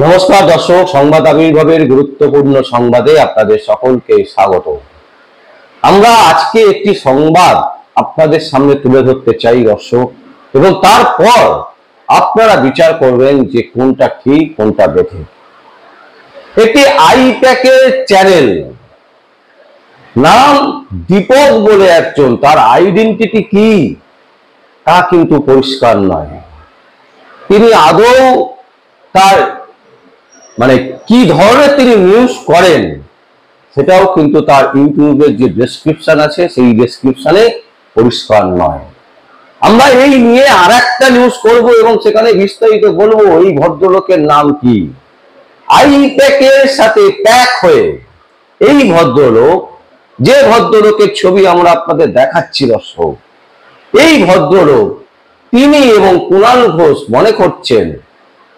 নমস্কার দর্শক, সংবাদ আবির্ভাবের গুরুত্বপূর্ণ সংবাদে আপনাদের সকলকে স্বাগত। আমরা আজকে একটি সংবাদ আপনাদের সামনে তুলে ধরতে চাই দর্শক, এবং তারপর আপনারা বিচার করবেন যে কোনটা ঠিক কোনটা বেঠিক। একটি আইপ্যাকের চ্যানেল, নাম দীপক বলে একজন, তার আইডেন্টিটি কি তা কিন্তু পরিষ্কার নয়। তিনি আদৌ তার কি ধরনের তিনি নিউজ করেন সেটাও কিন্তু তার ইউটিউবের যে ডেসক্রিপশন আছে সেই ডেসক্রিপশনে পরিষ্কার নয়। আমরা এই নিয়ে আর একটা নিউজ করব এবং সেখানে বিস্তারিত বলবো এই ভদ্রলোকের নাম কি। আইপ্যাকের সাথে প্যাক হয়ে এই ভদ্রলোক, যে ভদ্রলোকের ছবি আমরা আপনাদের দেখাচ্ছি দর্শক, এই ভদ্রলোক তিনি এবং কুণাল ঘোষ মনে করছেন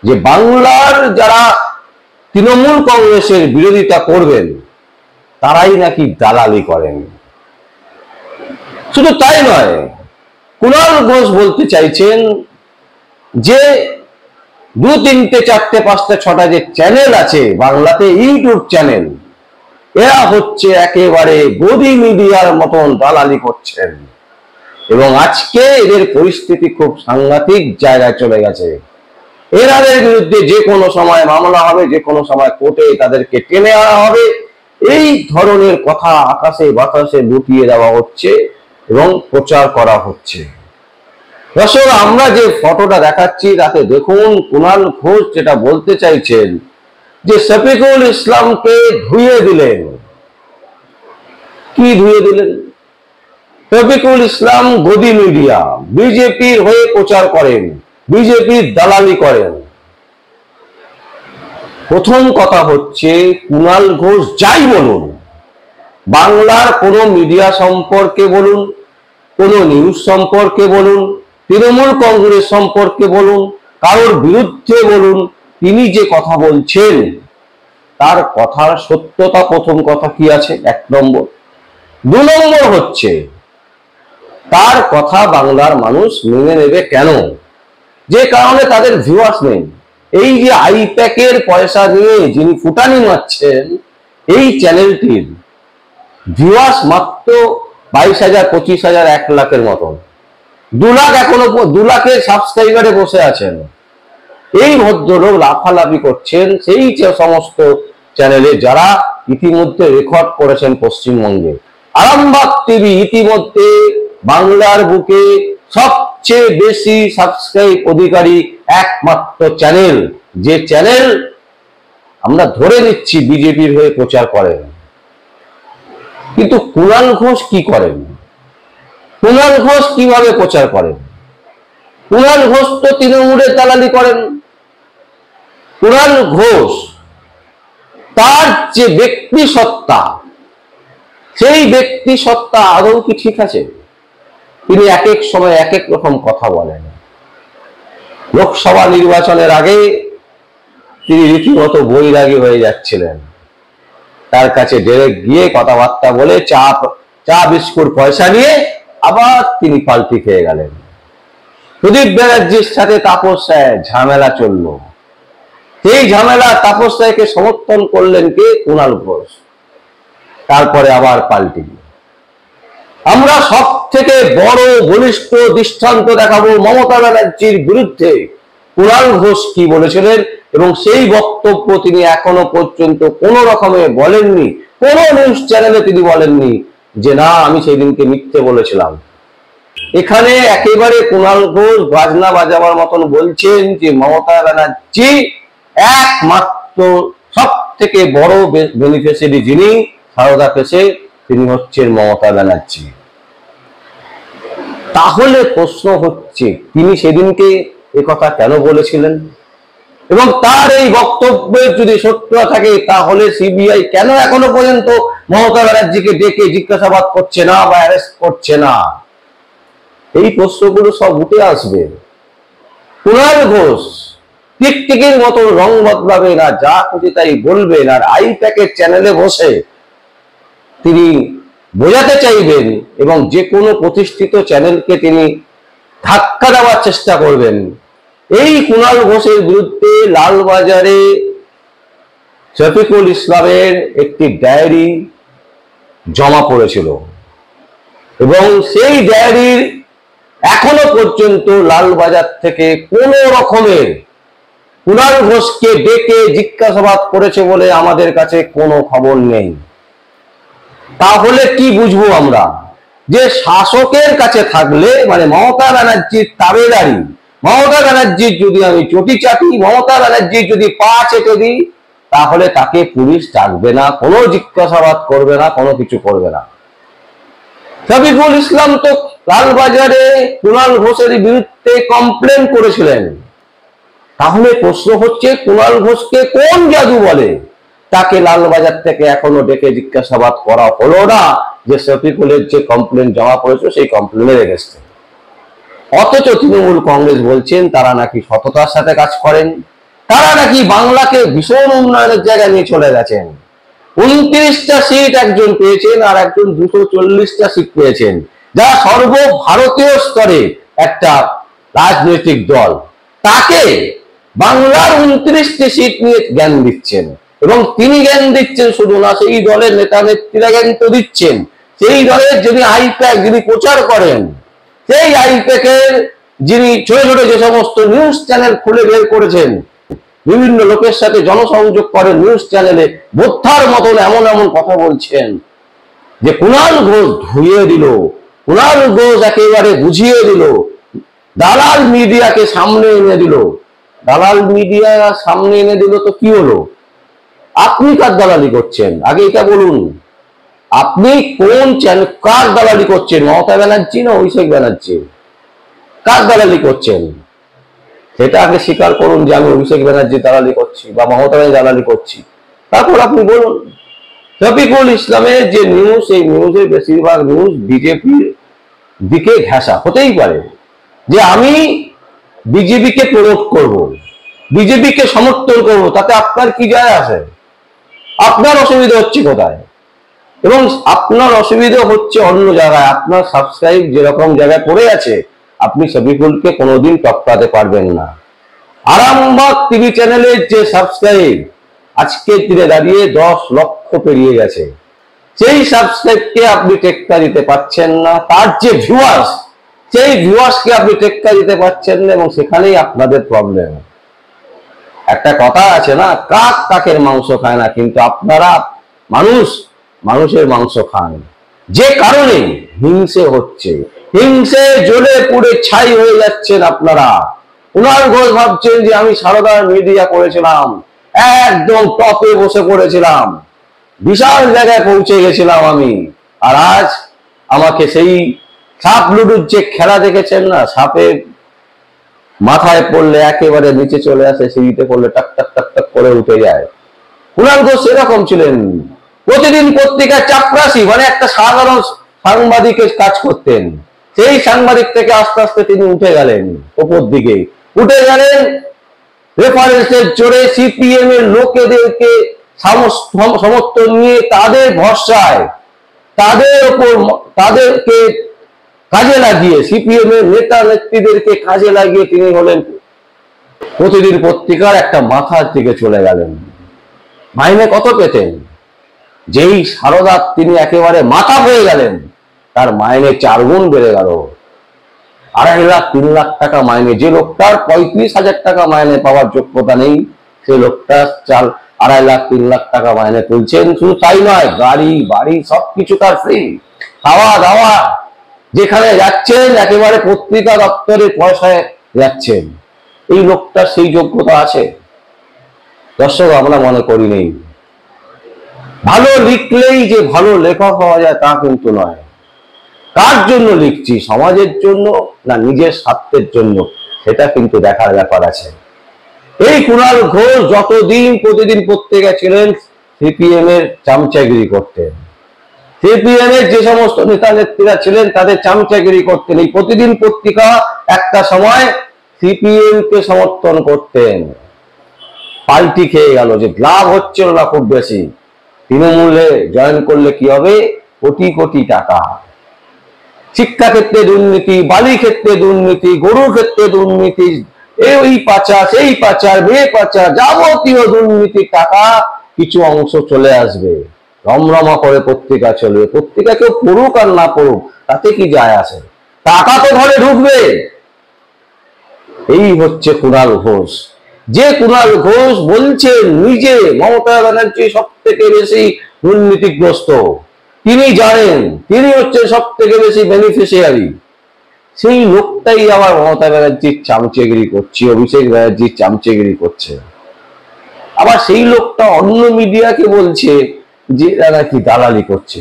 যে বাংলার যারা তৃণমূল কংগ্রেসের বিরোধিতা করবেন তারাই নাকি দালালি করেন। শুধু তাই নয়, কুণাল ঘোষ বলতে চাইছেন যে 2, 3, 4, 5, 6টা যে চ্যানেল আছে বাংলাতে, ইউটিউব চ্যানেল, এরা হচ্ছে একেবারে গদি মিডিয়ার মতন দালালি করছেন এবং আজকে এদের পরিস্থিতি খুব সাংঘাতিক জায়গায় চলে গেছে। এনাদের বিরুদ্ধে যে কোনো সময় মামলা হবে, যে কোনো সময় কোর্টে তাদেরকে টেনে আনা হবে। এই ধরনের কথা আকাশে বাতাসে লুটিয়ে দেওয়া হচ্ছে এবং প্রচার করা হচ্ছে। দর্শক, আমরা যে ফটোটা দেখাচ্ছি তাতে দেখুন কুণাল ঘোষ যেটা বলতে চাইছেন যে শফিকুল ইসলামকে ধুয়ে দিলেন। কি ধুয়ে দিলেন? শফিকুল ইসলাম গদি মিডিয়া, বিজেপির হয়ে প্রচার করেন, বিজেপির দালালি করেন। প্রথম কথা হচ্ছে, কুণাল ঘোষ যাই বলুন, বাংলার কোনো মিডিয়া সম্পর্কে বলুন, কোনো নিউজ সম্পর্কে বলুন, তৃণমূল কংগ্রেস সম্পর্কে বলুন, কারোর বিরুদ্ধে বলুন, তিনি যে কথা বলছেন তার কথার সত্যতা প্রথম কথা কি আছে, 1 নম্বর। 2 নম্বর হচ্ছে তার কথা বাংলার মানুষ মেনে নেবে কেন? যে কারণে তাদের ভিউয়ার্স নেই। এই যে আইপ্যাকের পয়সা দিয়ে যিনি ফুটানি মারছেন, এই চ্যানেলটির ভিউয়ার্স মাত্র 22,000, 25,000, 1 লাখের মতন। 2 লাখ এখনো 2 লাখের সাবস্ক্রাইবারে বসে আছেন। এই ভদ্রলোক লাফালাফি করছেন সেই সমস্ত চ্যানেলে যারা ইতিমধ্যে রেকর্ড করেছেন পশ্চিমবঙ্গে। আরামবাগ টিভি ইতিমধ্যে বাংলার বুকে সবচেয়ে বেশি সাবস্ক্রাইব অধিকারী একমাত্র চ্যানেল, যে চ্যানেল আমরা ধরে নিচ্ছি বিজেপির হয়ে প্রচার করেন। কিন্তু কুণাল ঘোষ কি করেন? কুণাল ঘোষ কিভাবে প্রচার করেন? কুণাল ঘোষ তো তৃণমূলের দালালি করেন। কুণাল ঘোষ তার যে ব্যক্তি সত্তা, সেই ব্যক্তি সত্তা আদৌ কি ঠিক আছে? তিনি এক এক সময় এক এক রকম কথা বলেন। লোকসভা নির্বাচনের আগে তিনি রীতিমতো বৈরাগী হয়ে যাচ্ছিলেন। তার কাছে ডাইরেক্ট গিয়ে কথাবার্তা বলে চা বিস্কুট পয়সা নিয়ে আবার তিনি পাল্টি খেয়ে গেলেন। প্রদীপ ব্যানার্জির সাথে তাপস রায় ঝামেলা চলল। সেই ঝামেলা তাপস রায়কে সমর্থন করলেন কে? কুণাল ঘোষ। তারপরে আবার পাল্টি। আমরা সব থেকে বড় বলিষ্ঠ দৃষ্টান্ত দেখাবো মমতা ব্যানার্জির বিরুদ্ধে কুণাল ঘোষ কি বলেছিলেন, এবং সেই বক্তব্য তিনি এখনো পর্যন্ত কোনো রকমে বলেননি। কোনো নিউজ চ্যানেলে তিনি বলেননি যে না আমি সেই দিনকে মিথ্যে বলেছিলাম। এখানে একেবারে কুণাল ঘোষ বাজনা বাজাবার মতন বলছেন যে মমতা ব্যানার্জি একমাত্র সব থেকে বড় বেনিফিশিয়ারি যিনি সারদা কেসে, তিনি হচ্ছেন মমতা ব্যানার্জি। তাহলে প্রশ্ন হচ্ছে তিনি সেদিনকে একথা কেন বলেছিলেন, এবং তার এই বক্তব্যের যদি সত্যতা থাকে তাহলে সিবিআই কেন এখনো পর্যন্ত মমতা ব্যানার্জিকে ডেকে জিজ্ঞাসাবাদ করছে না বা অ্যারেস্ট করছে না? এই প্রশ্নগুলো সব উঠে আসবে। কুণাল ঘোষ টিকটিকির মতো রং বদলাবে না, যা খুশি তাই বলবেন, আর আইপ্যাকের চ্যানেলে বসে তিনি বোঝাতে চাইবেন এবং যে কোনো প্রতিষ্ঠিত চ্যানেলকে তিনি ধাক্কা দেওয়ার চেষ্টা করবেন। এই কুণাল ঘোষের বিরুদ্ধে লালবাজারে শফিকুল ইসলামের একটি ডায়েরি জমা পড়েছিল এবং সেই ডায়েরির এখনো পর্যন্ত লালবাজার থেকে কোন রকমের কুণাল ঘোষকে ডেকে জিজ্ঞাসাবাদ করেছে বলে আমাদের কাছে কোনো খবর নেই। তাহলে কি বুঝবো আমরা? যে শাসকের কাছে থাকলে মানে মমতা ব্যানার্জির তাবেদারি, মমতা ব্যানার্জির যদি আমি চটি চাটি, মমতা ব্যানার্জির যদি পা চেটে দিই, তাহলে তাকে পুলিশ ডাকবে না, কোনো জিজ্ঞাসাবাদ করবে না, কোনো কিছু করবে না। শফিকুল ইসলাম তো লালবাজারে কুণাল ঘোষের বিরুদ্ধে কমপ্লেন করেছিলেন। তাহলে প্রশ্ন হচ্ছে, কুণাল ঘোষকে কোন জাদু বলে তাকে লালবাজার থেকে এখনো ডেকে জিজ্ঞাসাবাদ করা হলো না যে শফিকুলের যে কমপ্লেন জমা পড়েছে সেই কমপ্লেনের এগেইনস্টে? অথচ তৃণমূল কংগ্রেস বলছেন তারা নাকি সততার সাথে কাজ করেন, তারা নাকি বাংলাকে ভীষণ উন্নয়নের জায়গায় নিয়ে চলে গেছেন। 29টা সিট একজন পেয়েছেন আর একজন 240টা সিট পেয়েছেন, যা সর্বভারতীয় স্তরে একটা রাজনৈতিক দল। তাকে বাংলার 29টি সিট নিয়ে জ্ঞান দিচ্ছেন এবং তিনি জ্ঞান দিচ্ছেন শুধু না, সেই দলের নেতা নেত্রীরা জ্ঞান তো দিচ্ছেন। সেই দলের যিনি আইপ্যাক, যিনি প্রচার করেন, সেই আইপ্যাকের যিনি ছোট ছোট যে সমস্ত নিউজ চ্যানেল খুলে বের করেছেন, বিভিন্ন লোকের সাথে জনসংযোগ করেন নিউজ চ্যানেলে, বোদ্ধার মতন এমন এমন কথা বলছেন যে কুণাল ঘোষ ধুয়ে দিল, কুণাল ঘোষ একেবারে বুঝিয়ে দিল, দালাল মিডিয়াকে সামনে এনে দিল। দালাল মিডিয়া সামনে এনে দিল তো কি হলো? আপনি কার দালালি করছেন? আগে এটা বলুন, আপনি কোন চ্যানেল, কার দালালি করছেন? মমতা ব্যানার্জি না অভিষেক ব্যানার্জি? কার দালালি করছেন সেটা আগে স্বীকার করুন যে আমি অভিষেক ব্যানার্জি দালালি করছি বা মমতা ব্যানার্জি দালালি করছি, তারপর আপনি বলুন। শফিকুল ইসলামের যে নিউজ, এই নিউজের বেশিরভাগ নিউজ বিজেপির দিকে ঘেঁষা। হতেই পারে যে আমি বিজেপিকে প্রমোট করব, বিজেপিকে সমর্থন করব, তাতে আপনার কি যায় আসে? আপনার অসুবিধা হচ্ছে কোথায়? এবং আপনার অসুবিধা হচ্ছে অন্য জায়গায়। আপনার সাবস্ক্রাইব যেরকম জায়গায় পড়ে আছে, আপনি শফিকুলকে কোনোদিন টপকাতে পারবেন না। আরামবাগ টিভি চ্যানেলের যে সাবস্ক্রাইব আজকের দিনে দাঁড়িয়ে 10 লক্ষ পেরিয়ে গেছে, সেই সাবস্ক্রাইবকে আপনি টেক্কা দিতে পারছেন না। তার যে ভিউয়ার্স, সেই ভিউয়ার্সকে আপনি টেক্কা দিতে পারছেন না, এবং সেখানেই আপনাদের প্রবলেম। একটা কথা আছে না, কাক কাকের মাংস খায় না, কিন্তু আপনারা মানুষের মাংস খান। যে কারণে হিংসে হচ্ছে, হিংসে জ্বলে পুড়ে ছাই হয়ে যাচ্ছেন আপনারা। কুণাল ঘোষ ভাবছেন যে আমি সারদার মিডিয়া করেছিলাম, একদম টপে বসে পড়েছিলাম, বিশাল জায়গায় পৌঁছে গেছিলাম আমি, আর আজ আমাকে সেই সাপ লুডুর যে খেলা দেখেছেন না, সাপের মাথায় পড়লে একেবারে নিচে চলে আসে, সিঁড়িতে পড়লে টাক টাক টাক টাক করে উঠে যায়। কুণাল ঘোষ এরকম ছিলেন। প্রতিদিন পত্রিকায় চাপরাশি মানে একটা সাধারণ সাংবাদিকের কাজ করতেন। সেই সাংবাদিক থেকে আস্তে আস্তে তিনি উঠে গেলেন, ওপর দিকে উঠে গেলেন। রেফারেন্সের জোরে সিপিএম এর লোকেদেরকে সমর্থন নিয়ে তাদের ভরসায়, তাদেরকে কাজে লাগিয়ে, সিপিএম এর নেতা নেত্রীদেরকে কাজে লাগিয়ে তিনি হলেন প্রতিদিন পত্রিকার একটা মাথার দিকে চলে গেলেন। মাইনে কত পেতেন? যেই সারদা তিনি একেবারে মাথা হয়ে গেলেন, তার মাইনে 4 গুণ বেড়ে গেল। 2.5 লাখ 3 লাখ টাকা মাইনে। যে লোকটার 35,000 টাকা মাইনে পাওয়ার যোগ্যতা নেই, সে লোকটা 2.5 লাখ 3 লাখ টাকা মাইনে তুলছেন। শুধু তাই নয়, গাড়ি বাড়ি সবকিছু তার ফ্রি, খাওয়া দাওয়া, যেখানে যাচ্ছেন একেবারে পত্রিকা দপ্তরের পয়সায় যাচ্ছেন। এই লোকটার সেই যোগ্যতা আছে? দর্শক, আমরা মনে করি নেই। ভালো লিখলেই যে ভালো লেখক হওয়া যায় তা কিন্তু নয়। কার জন্য লিখছি, সমাজের জন্য না নিজের স্বার্থের জন্য, সেটা কিন্তু দেখার ব্যাপার আছে। এই কুণাল ঘোষ যতদিন প্রতিদিন পত্রিকা ছিলেন, সিপিএম এর চামচাগিরি করতেন। সিপিএম এর যে সমস্ত নেতা নেত্রীরা ছিলেন তাদের চামচাগিরি করতেন। এই প্রতিদিন পত্রিকা একটা সময় সিপিএম কে সমর্থন করতেন। পাল্টি খেয়ে গেল, যে লাভ হচ্ছিল না খুব বেশি। তৃণমূলে জয়েন করলে কি হবে? কোটি কোটি টাকা। শিক্ষা ক্ষেত্রে দুর্নীতি, বালি ক্ষেত্রে দুর্নীতি, গরুর ক্ষেত্রে দুর্নীতি, এই পাচার সেই পাচার, মেয়ে পাচার, যাবতীয় দুর্নীতির টাকা কিছু অংশ চলে আসবে, রমরমা করে পত্রিকা চলবে। পত্রিকা কেউ পড়ুক আর না পড়ুক তাতে কি যায় আসে, টাকা তো ঘরে ঢুকবে। এই হচ্ছে কুণাল ঘোষ। যে কুণাল ঘোষ বলছেন নিজে মমতা ব্যানার্জি সব থেকে বেশি দুর্নীতিগ্রস্ত, তিনি জানেন তিনি হচ্ছে সব থেকে বেশি বেনিফিশিয়ারি, সেই লোকটাই আবার মমতা ব্যানার্জির চামচেগিরি করছে, অভিষেক ব্যানার্জির চামচেগিরি করছে। আবার সেই লোকটা অন্য মিডিয়াকে বলছে যে এরা কি দালালি করছে।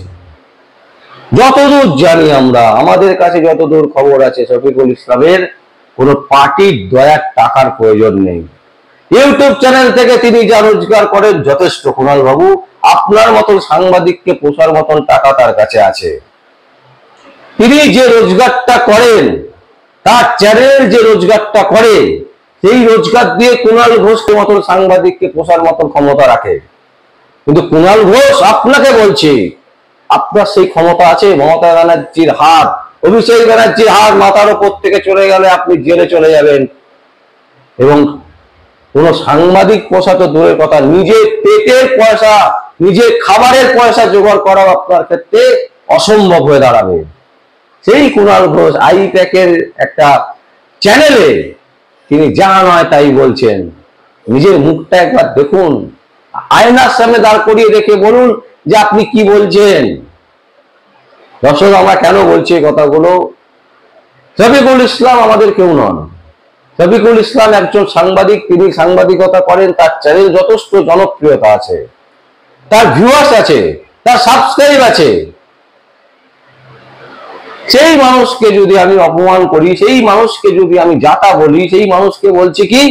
যতদূর জানি আমরা, আমাদের কাছে যতদূর খবর আছে, শফিকুল ইসলামের কোন পার্টির দয়ার টাকার প্রয়োজন নেই। ইউটিউব চ্যানেল থেকে তিনি যা রোজগার করেন যথেষ্ট। কুণাল বাবু, আপনার মতন সাংবাদিককে পোষার মতন টাকা তার কাছে আছে। তিনি যে রোজগারটা করেন, তার চ্যানেল যে রোজগারটা করে, সেই রোজগার দিয়ে কুণাল ঘোষকে মতন সাংবাদিককে পোষার মতন ক্ষমতা রাখে। কিন্তু কুণাল ঘোষ আপনাকে বলছে, আপনার সেই ক্ষমতা আছে? মমতা ব্যানার্জির হাত, অভিষেক ব্যানার্জির হাত মাথার উপর থেকে চলে গেলে আপনি জেলে চলে যাবেন। এবং কোন সাংবাদিক পোষা তো দূরের কথা, নিজের পেটের পয়সা, নিজের খাবারের পয়সা জোগাড় করা আপনার ক্ষেত্রে অসম্ভব হয়ে দাঁড়াবে। সেই কুণাল ঘোষ আইপ্যাকের একটা চ্যানেলে তিনি যা নয় তাই বলছেন। নিজের মুখটা একবার দেখুন, আয়নার সামনে দাঁড় করিয়ে রেখে বলুন যে আপনি কি বলছেন। দর্শক, আমরা কেন বলছি এই কথাগুলো? শফিকুল ইসলাম আমাদের কেউ নন। শফিকুল ইসলাম একজন সাংবাদিক, তিনি সাংবাদিকতা করেন, তার চ্যানেল যথেষ্ট জনপ্রিয়তা আছে, তার ভিউয়ার্স আছে, তার সাবস্ক্রাইব আছে। সেই মানুষকে যদি আমি অপমান করি, সেই মানুষকে যদি আমি যাতা বলি, সেই মানুষকে বলছি কি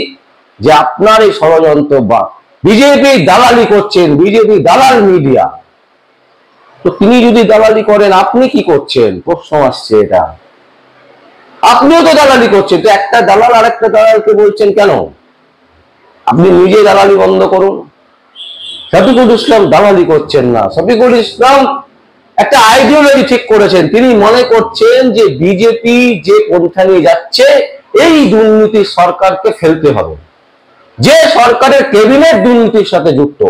যে আপনার এই ষড়যন্ত্র বা বিজেপি দালালি করছেন, বিজেপি দালাল মিডিয়া। তো তিনি যদি দালালি করেন আপনি কি করছেন? প্রশ্ন আসছে এটা। আপনিও তো দালালি করছেন, তো একটা দালাল আর একটা দালালকে বলছেন কেন? আপনি নিজে দালালি বন্ধ করুন। শফিকুল ইসলাম দালালি করছেন না। শফিকুল ইসলাম একটা আইডিওলজি ঠিক করেছেন। তিনি মনে করছেন যে বিজেপি যে পন্থা নিয়ে যাচ্ছে, এই দুর্নীতি সরকারকে ফেলতে হবে। যে সরকারের ক্যাবিনেট দুর্নীতির সাথে যুক্ত,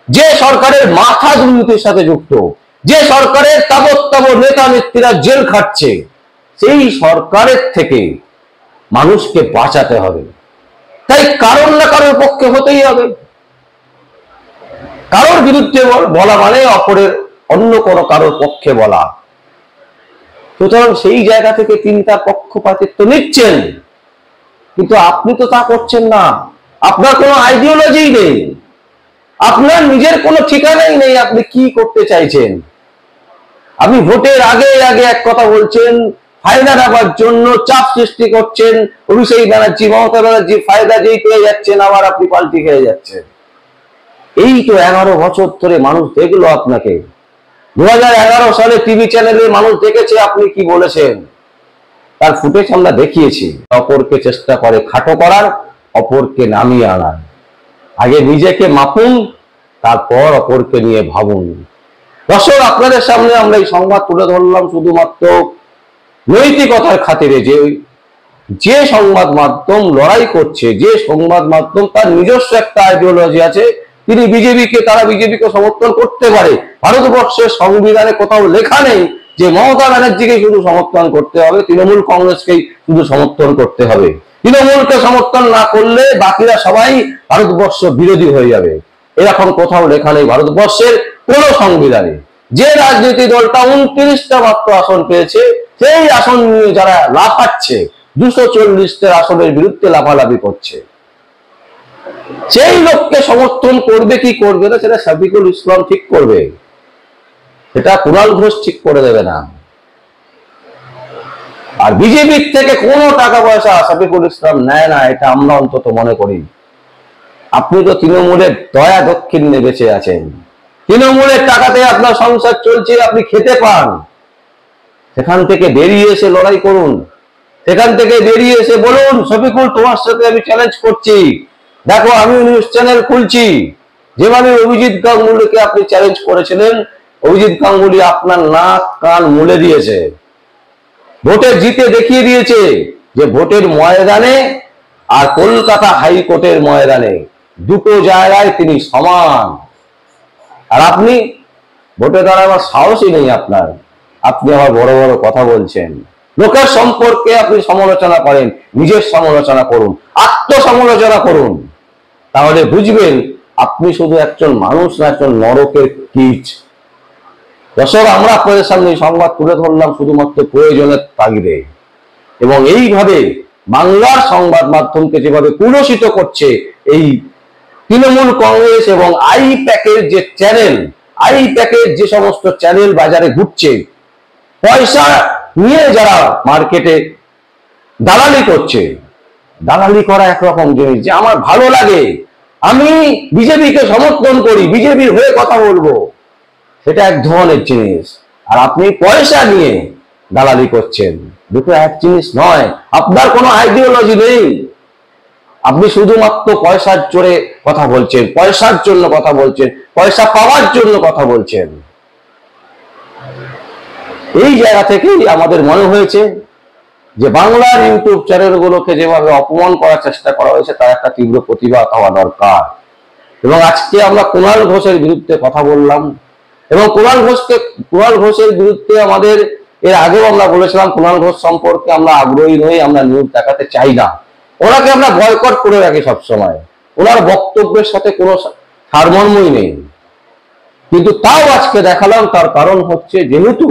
যে সরকারের মাথা দুর্নীতির সাথে যুক্ত, যে সরকারের তাবৎ তাবৎ নেতা নেত্রীরা জেল খাটছে, সেই সরকারের থেকে মানুষকে বাঁচাতে হবে। তাই কারণ না কারোর পক্ষে হতেই হবে। কারোর বিরুদ্ধে বলা মানে অপরের অন্য কোনো কারোর পক্ষে বলা। সুতরাং সেই জায়গা থেকে তিনি তার পক্ষপাতিত্ব নিচ্ছেন, কিন্তু আপনি তো তা করছেন না। আপনার কোনো আইডিওলজি নেই, আপনার নিজের কোনো ঠিকানাই নেই, আপনি কি করতে চাইছেন। আপনি ভোটের আগে আগে এক কথা বলছেন, ফায়দা নেওয়ার জন্য চাপ সৃষ্টি করছেন। অভিষেক ব্যানার্জি, মমতা ব্যানার্জি ফায়দা যেই পেয়ে যাচ্ছেন, আবার আপনি পাল্টি খেয়ে যাচ্ছেন। এই তো 11 বছর ধরে মানুষ দেখলো আপনাকে। 2011 সালে টিভি চ্যানেলে মানুষ দেখেছে আপনি কি বলেছেন, তার ফুটেজ আমরা দেখিয়েছি। অপরকে চেষ্টা করে খাটো করার, অপরকে নামিয়ে আনার। আগে নিজেকে মাপুন, তারপর অপরকে নিয়ে ভাবুন। দর্শক, আপনাদের সামনে আমরা এই সংবাদ তুলে ধরলাম শুধুমাত্র নৈতিকতার খাতিরে, যে সংবাদ মাধ্যম লড়াই করছে, যে সংবাদ মাধ্যম তার নিজস্ব একটা আইডিওলজি আছে, তারা বিজেপিকে সমর্থন করতে পারে। ভারতবর্ষের সংবিধানে কোথাও লেখা নেই যে মমতা ব্যানার্জিকে শুধু সমর্থন করতে হবে, তৃণমূল কংগ্রেসকেই শুধু সমর্থন করতে হবে। তৃণমূলকে সমর্থন না করলে বাকিরা সবাই ভারতবর্ষ বিরোধী হয়ে যাবে, এরকম কোথাও লেখা নেই ভারতবর্ষের কোন সংবিধানে। যে রাজনীতি দলটা 29টা মাত্র আসন পেয়েছে, সেই আসন নিয়ে যারা লাফাচ্ছে, 240টা আসনের বিরুদ্ধে লাফালাফি করছে, সেই লোককে সমর্থন করবে কি করবে না সেটা শফিকুল ইসলাম ঠিক করবে, সেটা কুণাল ঘোষ ঠিক করে দেবে না। আর বিজেপির থেকে কোনো টাকা পয়সা শফিকুল ইসলাম নেয় না, এটা আমরা অন্তত মনে করি। আপনি তো তৃণমূলের দয়া দক্ষিণে বেঁচে আছেন, তৃণমূলের টাকাতে আপনার সংসার চলছে, আপনি খেতে পান। সেখান থেকে বেরিয়ে এসে লড়াই করুন, সেখান থেকে বেরিয়ে এসে বলুন, শফিকুল তোমার সাথে আমি চ্যালেঞ্জ করছি, দেখো আমি নিউজ চ্যানেল খুলছি। যেভাবে অভিজিৎ গাঙ্গুলিকে আপনি চ্যালেঞ্জ করেছিলেন, অভিজিৎ গাঙ্গুলি আপনার নাক কান মুলে দিয়েছে, ভোটে জিতে দেখিয়ে দিয়েছে যে ভোটের ময়দানে আর কলকাতা হাইকোর্টের ময়দানে দুটো জায়গায় তিনি সমান। আর আপনি ভোটে দাঁড়াবার সাহসই নেই আপনার, আপনি আবার বড় বড় কথা বলছেন। লোকের সম্পর্কে আপনি সমালোচনা করেন, নিজের সমালোচনা করুন, আত্মসমালোচনা করুন, তাহলে বুঝবেন আপনি শুধু একজন মানুষ না, একজন নরকের কীট। দর্শক, আমরা আপনাদের সামনে সংবাদ তুলে ধরলাম শুধুমাত্র প্রয়োজনের তাগিদে, এবং এইভাবে বাংলার সংবাদ মাধ্যমকে যেভাবে কুলসিত করছে এই তৃণমূল কংগ্রেস এবং আইপ্যাকের যে চ্যানেল, আইপ্যাকের যে সমস্ত চ্যানেল বাজারে ঘুরছে, পয়সা নিয়ে যারা মার্কেটে দালালি করছে, দালালি করা একরকম জিনিস যে আমার ভালো লাগে, আমি বিজেপিকে সমর্থন করি, বিজেপির হয়ে কথা বলবো, সেটা এক ধরনের জিনিস। আর আপনি পয়সা নিয়ে দালালি করছেন, দুটো এক জিনিস নয়। আপনার কোনো আইডিওলজি নেই, আপনি শুধুমাত্র পয়সার জোরে কথা বলছেন, পয়সার জন্য কথা বলছেন, পয়সা পাওয়ার জন্য কথা বলছেন। এই জায়গা থেকেই আমাদের মনে হয়েছে যে বাংলার ইউটিউব চ্যানেলগুলোকে যেভাবে অপমান করার চেষ্টা করা হয়েছে তার একটা তীব্র প্রতিবাদ হওয়া দরকার। এবং আজকে আমরা কুণাল ঘোষের বিরুদ্ধে কথা বললাম, এবং কুণাল ঘোষের বিরুদ্ধে আমাদের এর আগেও আমরা বলেছিলাম কুণাল ঘোষ সম্পর্কে আমরা আগ্রহী নই, আমরা নিউজ দেখাতে চাই না, ওনাকে আমরা বয়কট করে রাখি সবসময়, ওনার বক্তব্যের সাথে কোনো সারমর্মই নেই। কিন্তু তাও আজকে দেখালাম, তার কারণ হচ্ছে যেহেতু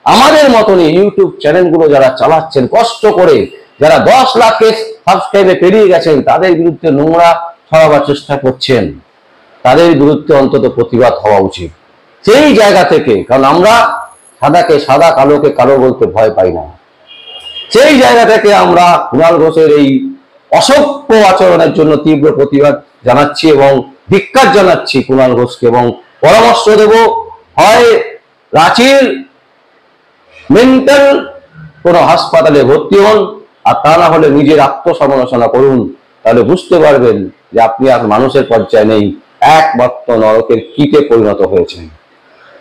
আমাদের মতন ইউটিউব চ্যানেলগুলো যারা চালাচ্ছেন কষ্ট করে, যারা 10 লাখের সাবস্ক্রাইবে পেরিয়ে গেছেন, তাদের বিরুদ্ধে নোংরা ছড়াবার চেষ্টা করছেন, তাদের বিরুদ্ধে অন্তত প্রতিবাদ হওয়া উচিত। সেই জায়গা থেকে, কারণ আমরা সাদাকে সাদা, কালোকে কালো বলতে ভয় পাই না, সেই জায়গা থেকে আমরা কুণাল ঘোষের এই অসভ্য আচরণের জন্য তীব্র প্রতিবাদ জানাচ্ছি এবং ধিক্কার জানাচ্ছি কুণাল ঘোষকে, এবং পরামর্শ দেব হয় রাঁচির মেন্টাল কোন হাসপাতালে ভর্তি হন, আর তা না হলে নিজের আত্মসমালোচনা করুন, তাহলে বুঝতে পারবেন যে আপনি আর মানুষের পর্যায়ে নেই, একমাত্র নরকের কীটে পরিণত হয়েছেন।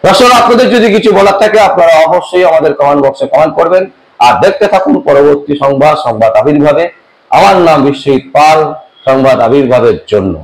দর্শক, আপনাদের যদি কিছু বলার থাকে আপনারা অবশ্যই আমাদের কমেন্ট বক্সে কমেন্ট করবেন, আর দেখতে থাকুন পরবর্তী সংবাদ আবির্ভাবে। আমার নাম বিশ্বজিৎ পাল, সংবাদ আবির্ভাবের জন্য।